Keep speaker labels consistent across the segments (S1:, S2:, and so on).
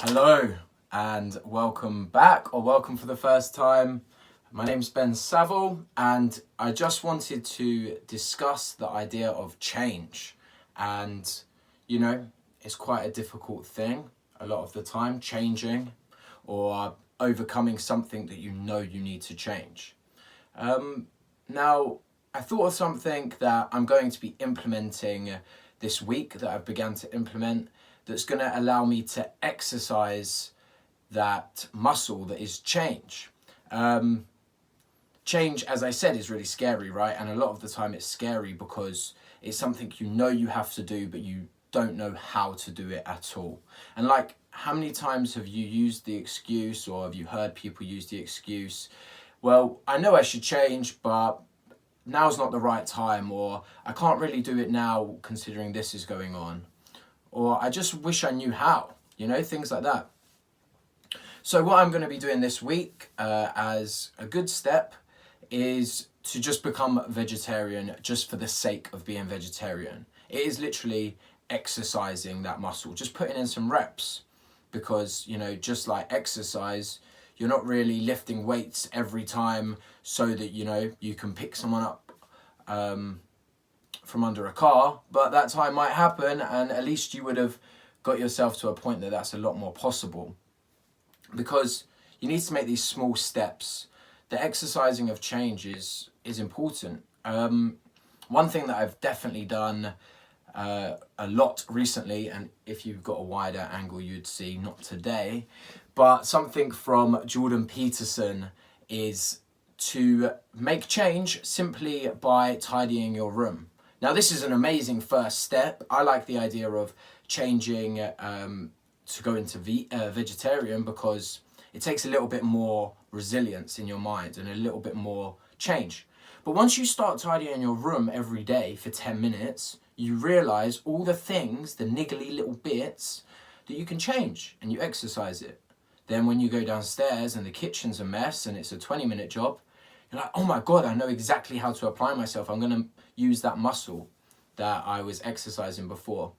S1: Hello and welcome back, or welcome for the first time. My name's Ben Saville and I just wanted to discuss the idea of change. And it's quite a difficult thing a lot of the time, changing or overcoming something that you need to change. Now, I thought of something that I'm going to be implementing this week, that I've begun to implement, that's going to allow me to exercise that muscle that is change. Change, as I said, is really scary, right? And a lot of the time it's scary because it's something you have to do, but you don't know how to do it at all. And like, how many times have you used the excuse, or have you heard people use the excuse, well, I know I should change, but now's not the right time, or I can't really do it now considering this is going on, or I just wish I knew how, things like that. So what I'm going to be doing this week as a good step is to just become vegetarian just for the sake of being vegetarian. It is literally exercising that muscle, just putting in some reps, because, just like exercise, you're not really lifting weights every time so that, you can pick someone up from under a car, but that time might happen, and at least you would have got yourself to a point that that's a lot more possible, because you need to make these small steps. The exercising of change is important. One thing that I've definitely done a lot recently, and if you've got a wider angle you'd see, not today, but something from Jordan Peterson, is to make change simply by tidying your room. Now, this is an amazing first step. I like the idea of changing to go into vegetarian, because it takes a little bit more resilience in your mind and a little bit more change. But once you start tidying your room every day for 10 minutes, you realize all the things, the niggly little bits that you can change, and you exercise it. Then when you go downstairs and the kitchen's a mess and it's a 20-minute job, you're like, oh my God, I know exactly how to apply myself. I'm going to use that muscle that I was exercising before.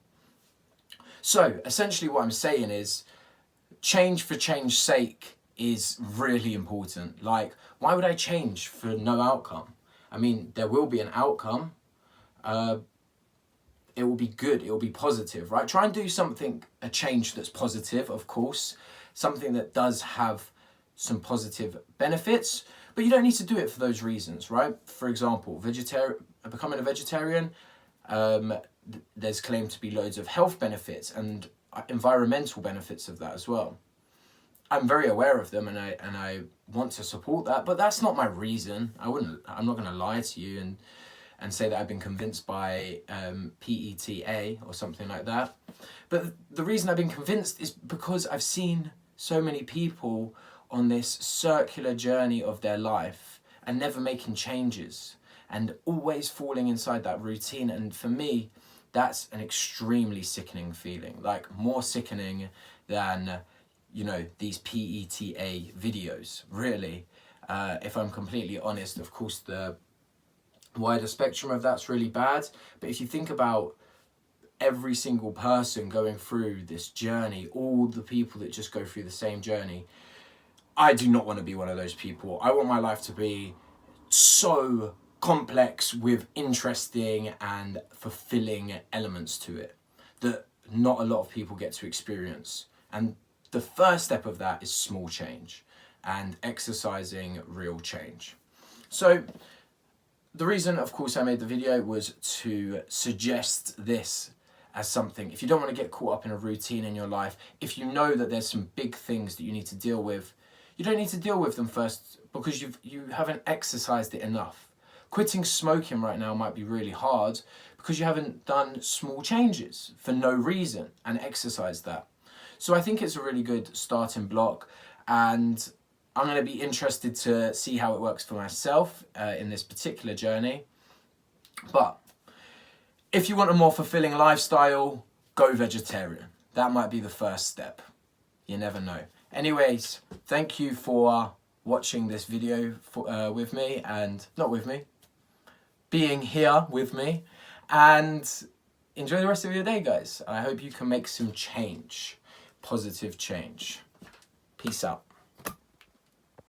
S1: So essentially what I'm saying is, change for change's sake is really important. Like, why would I change for no outcome? I mean, there will be an outcome. It will be good. It will be positive, right? Try and do something, a change that's positive, of course. Something that does have some positive benefits, but you don't need to do it for those reasons, right? For example, becoming a vegetarian, there's claimed to be loads of health benefits and environmental benefits of that as well. I'm very aware of them, and I want to support that, but that's not my reason. I'm not going to lie to you and say that I've been convinced by PETA or something like that. But the reason I've been convinced is because I've seen so many people on this circular journey of their life and never making changes and always falling inside that routine. And for me, that's an extremely sickening feeling, like more sickening than, these PETA videos, really. If I'm completely honest, of course, the wider spectrum of that's really bad. But if you think about every single person going through this journey, all the people that just go through the same journey, I do not want to be one of those people. I want my life to be so complex with interesting and fulfilling elements to it that not a lot of people get to experience. And the first step of that is small change and exercising real change. So the reason, of course, I made the video was to suggest this as something. If you don't want to get caught up in a routine in your life, if you know that there's some big things that you need to deal with, you don't need to deal with them first because you haven't exercised it enough. Quitting smoking right now might be really hard because you haven't done small changes for no reason and exercised that. So I think it's a really good starting block, and I'm going to be interested to see how it works for myself in this particular journey. But if you want a more fulfilling lifestyle, go vegetarian. That might be the first step. You never know. Anyways, thank you for watching this video with me, and not with me, being here with me, and enjoy the rest of your day, guys. I hope you can make some change. positive change. Peace out.